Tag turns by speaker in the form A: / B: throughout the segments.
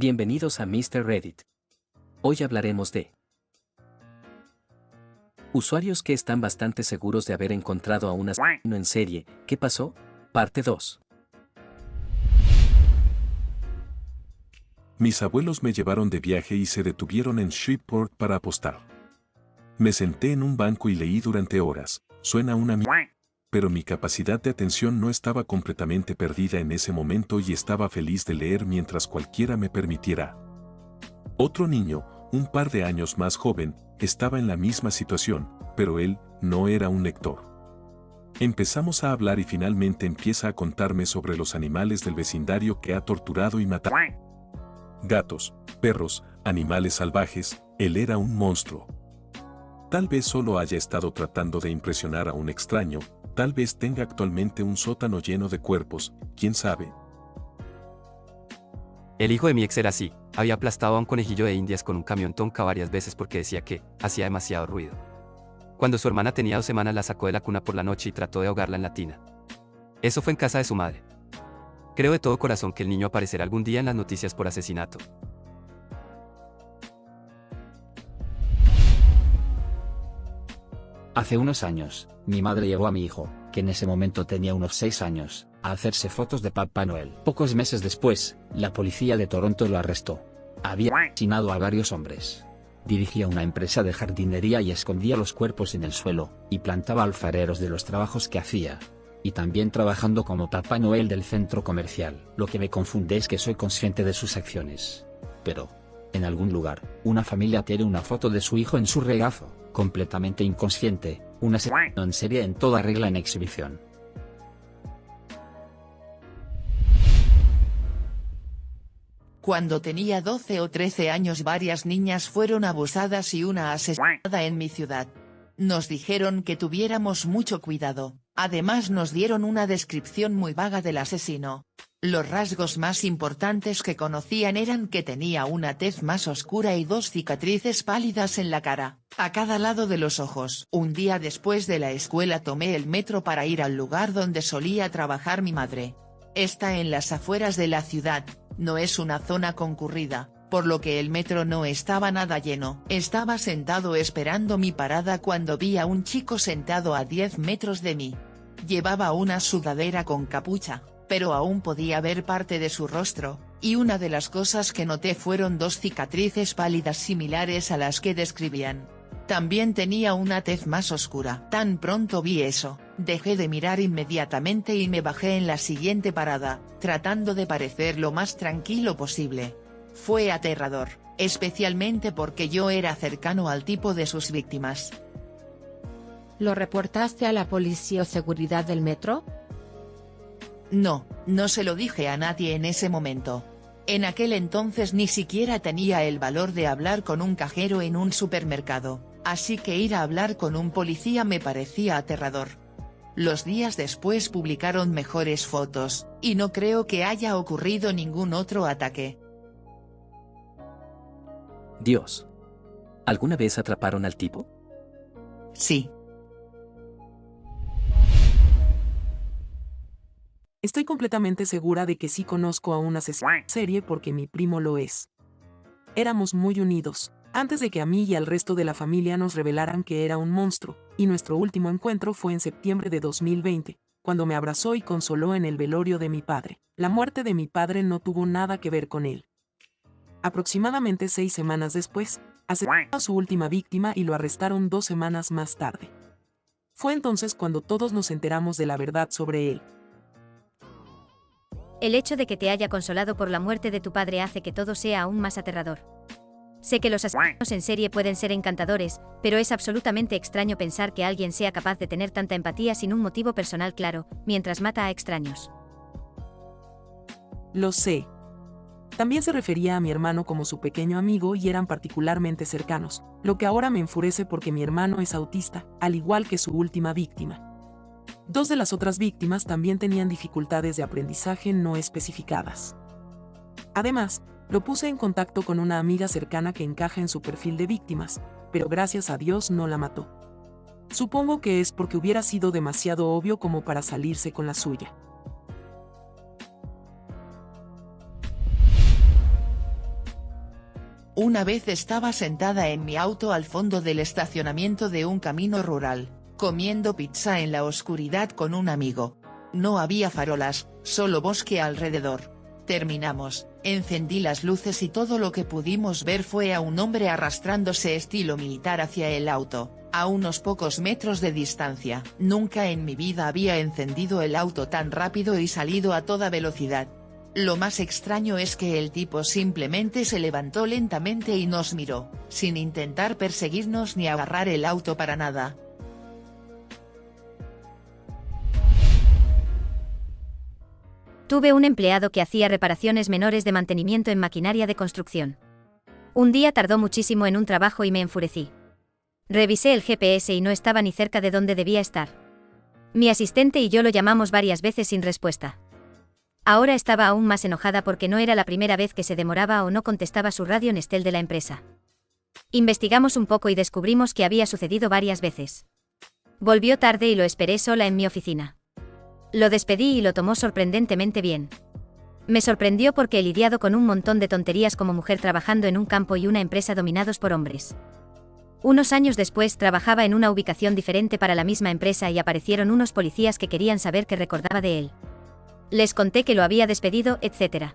A: Bienvenidos a Mr. Reddit. Hoy hablaremos de usuarios que están bastante seguros de haber encontrado a un asesino en serie. ¿Qué pasó? Parte 2.
B: Mis abuelos me llevaron de viaje y se detuvieron en Shreveport para apostar. Me senté en un banco y leí durante horas. Suena una mierda, pero mi capacidad de atención no estaba completamente perdida en ese momento y estaba feliz de leer mientras cualquiera me permitiera. Otro niño, un par de años más joven, estaba en la misma situación, pero él no era un lector. Empezamos a hablar y finalmente empieza a contarme sobre los animales del vecindario que ha torturado y matado. Gatos, perros, animales salvajes, él era un monstruo. Tal vez solo haya estado tratando de impresionar a un extraño, tal vez tenga actualmente un sótano lleno de cuerpos, quién sabe.
C: El hijo de mi ex era así, había aplastado a un conejillo de indias con un camión Tonka varias veces porque decía que hacía demasiado ruido. Cuando su hermana tenía 2 semanas la sacó de la cuna por la noche y trató de ahogarla en la tina. Eso fue en casa de su madre. Creo de todo corazón que el niño aparecerá algún día en las noticias por asesinato.
D: Hace unos años, mi madre llevó a mi hijo, que en ese momento tenía unos 6 años, a hacerse fotos de Papá Noel. Pocos meses después, la policía de Toronto lo arrestó. Había asesinado a varios hombres. Dirigía una empresa de jardinería y escondía los cuerpos en el suelo, y plantaba alfareros de los trabajos que hacía. Y también trabajando como Papá Noel del centro comercial. Lo que me confunde es que soy consciente de sus acciones. Pero, en algún lugar, una familia tiene una foto de su hijo en su regazo, completamente inconsciente, un asesino en serie en toda regla en exhibición.
E: Cuando tenía 12 o 13 años varias niñas fueron abusadas y una asesinada en mi ciudad. Nos dijeron que tuviéramos mucho cuidado, además nos dieron una descripción muy vaga del asesino. Los rasgos más importantes que conocían eran que tenía una tez más oscura y 2 cicatrices pálidas en la cara, a cada lado de los ojos. Un día después de la escuela tomé el metro para ir al lugar donde solía trabajar mi madre. Está en las afueras de la ciudad, no es una zona concurrida, por lo que el metro no estaba nada lleno. Estaba sentado esperando mi parada cuando vi a un chico sentado a 10 metros de mí. Llevaba una sudadera con capucha, pero aún podía ver parte de su rostro, y una de las cosas que noté fueron 2 cicatrices pálidas similares a las que describían. También tenía una tez más oscura. Tan pronto vi eso, dejé de mirar inmediatamente y me bajé en la siguiente parada, tratando de parecer lo más tranquilo posible. Fue aterrador, especialmente porque yo era cercano al tipo de sus víctimas.
F: ¿Lo reportaste a la policía o seguridad del metro?
E: No, no se lo dije a nadie en ese momento. En aquel entonces ni siquiera tenía el valor de hablar con un cajero en un supermercado, así que ir a hablar con un policía me parecía aterrador. Los días después publicaron mejores fotos, y no creo que haya ocurrido ningún otro ataque.
A: Dios. ¿Alguna vez atraparon al tipo?
E: Sí.
G: Estoy completamente segura de que sí conozco a un asesino en serie porque mi primo lo es. Éramos muy unidos, antes de que a mí y al resto de la familia nos revelaran que era un monstruo, y nuestro último encuentro fue en septiembre de 2020, cuando me abrazó y consoló en el velorio de mi padre. La muerte de mi padre no tuvo nada que ver con él. Aproximadamente 6 semanas después, asesinó a su última víctima y lo arrestaron 2 semanas más tarde. Fue entonces cuando todos nos enteramos de la verdad sobre él.
H: El hecho de que te haya consolado por la muerte de tu padre hace que todo sea aún más aterrador. Sé que los asesinos en serie pueden ser encantadores, pero es absolutamente extraño pensar que alguien sea capaz de tener tanta empatía sin un motivo personal claro, mientras mata a extraños.
G: Lo sé. También se refería a mi hermano como su pequeño amigo y eran particularmente cercanos, lo que ahora me enfurece porque mi hermano es autista, al igual que su última víctima. 2 de las otras víctimas también tenían dificultades de aprendizaje no especificadas. Además, lo puse en contacto con una amiga cercana que encaja en su perfil de víctimas, pero gracias a Dios no la mató. Supongo que es porque hubiera sido demasiado obvio como para salirse con la suya.
E: Una vez estaba sentada en mi auto al fondo del estacionamiento de un camino rural, comiendo pizza en la oscuridad con un amigo. No había farolas, solo bosque alrededor. Terminamos, encendí las luces y todo lo que pudimos ver fue a un hombre arrastrándose estilo militar hacia el auto, a unos pocos metros de distancia. Nunca en mi vida había encendido el auto tan rápido y salido a toda velocidad. Lo más extraño es que el tipo simplemente se levantó lentamente y nos miró, sin intentar perseguirnos ni agarrar el auto para nada.
H: Tuve un empleado que hacía reparaciones menores de mantenimiento en maquinaria de construcción. Un día tardó muchísimo en un trabajo y me enfurecí. Revisé el GPS y no estaba ni cerca de donde debía estar. Mi asistente y yo lo llamamos varias veces sin respuesta. Ahora estaba aún más enojada porque no era la primera vez que se demoraba o no contestaba su radio Nestel de la empresa. Investigamos un poco y descubrimos que había sucedido varias veces. Volvió tarde y lo esperé sola en mi oficina. Lo despedí y lo tomó sorprendentemente bien. Me sorprendió porque he lidiado con un montón de tonterías como mujer trabajando en un campo y una empresa dominados por hombres. Unos años después trabajaba en una ubicación diferente para la misma empresa y aparecieron unos policías que querían saber qué recordaba de él. Les conté que lo había despedido, etc.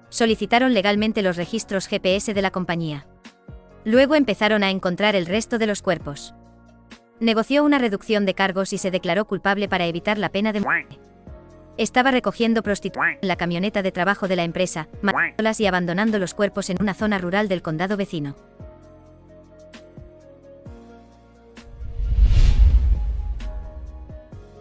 H: Solicitaron legalmente los registros GPS de la compañía. Luego empezaron a encontrar el resto de los cuerpos. Negoció una reducción de cargos y se declaró culpable para evitar la pena de muerte. Estaba recogiendo prostitutas en la camioneta de trabajo de la empresa, matándolas y abandonando los cuerpos en una zona rural del condado vecino.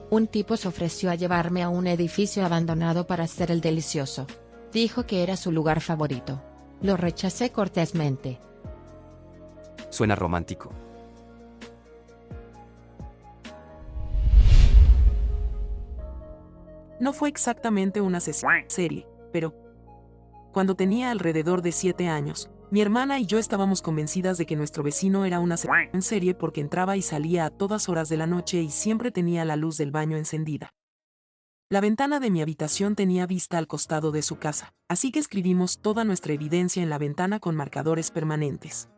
F: Un tipo se ofreció a llevarme a un edificio abandonado para hacer el delicioso. Dijo que era su lugar favorito. Lo rechacé cortésmente.
C: Suena romántico.
G: No fue exactamente un asesino en serie, pero cuando tenía alrededor de 7 años, mi hermana y yo estábamos convencidas de que nuestro vecino era un asesino en serie porque entraba y salía a todas horas de la noche y siempre tenía la luz del baño encendida. La ventana de mi habitación tenía vista al costado de su casa, así que escribimos toda nuestra evidencia en la ventana con marcadores permanentes.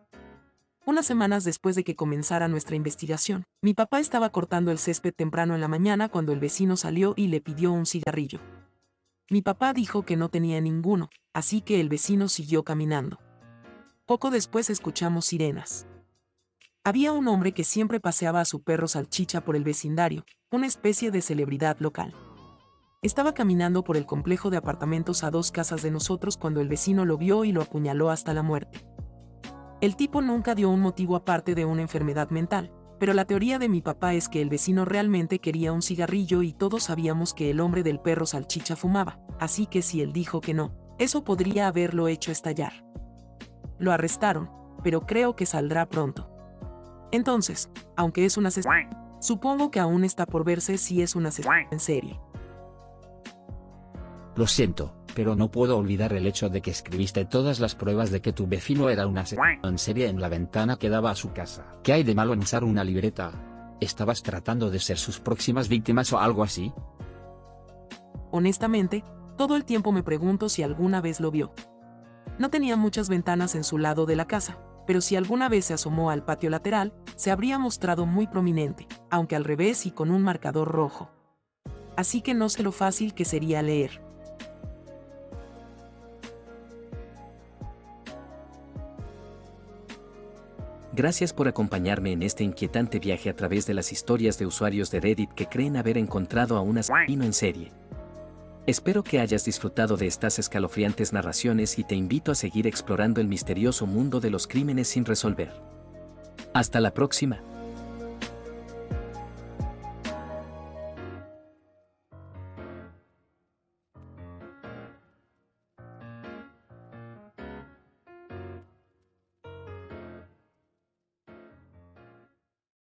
G: Unas semanas después de que comenzara nuestra investigación, mi papá estaba cortando el césped temprano en la mañana cuando el vecino salió y le pidió un cigarrillo. Mi papá dijo que no tenía ninguno, así que el vecino siguió caminando. Poco después escuchamos sirenas. Había un hombre que siempre paseaba a su perro Salchicha por el vecindario, una especie de celebridad local. Estaba caminando por el complejo de apartamentos a 2 casas de nosotros cuando el vecino lo vio y lo apuñaló hasta la muerte. El tipo nunca dio un motivo aparte de una enfermedad mental, pero la teoría de mi papá es que el vecino realmente quería un cigarrillo y todos sabíamos que el hombre del perro Salchicha fumaba, así que si él dijo que no, eso podría haberlo hecho estallar. Lo arrestaron, pero creo que saldrá pronto. Entonces, aunque es un asesino, supongo que aún está por verse si es un asesino en serie.
D: Lo siento, pero no puedo olvidar el hecho de que escribiste todas las pruebas de que tu vecino era un asesino en serie en la ventana que daba a su casa. ¿Qué hay de malo en usar una libreta? ¿Estabas tratando de ser sus próximas víctimas o algo así?
G: Honestamente, todo el tiempo me pregunto si alguna vez lo vio. No tenía muchas ventanas en su lado de la casa, pero si alguna vez se asomó al patio lateral, se habría mostrado muy prominente, aunque al revés y con un marcador rojo. Así que no sé lo fácil que sería leer.
A: Gracias por acompañarme en este inquietante viaje a través de las historias de usuarios de Reddit que creen haber encontrado a un asesino en serie. Espero que hayas disfrutado de estas escalofriantes narraciones y te invito a seguir explorando el misterioso mundo de los crímenes sin resolver. Hasta la próxima.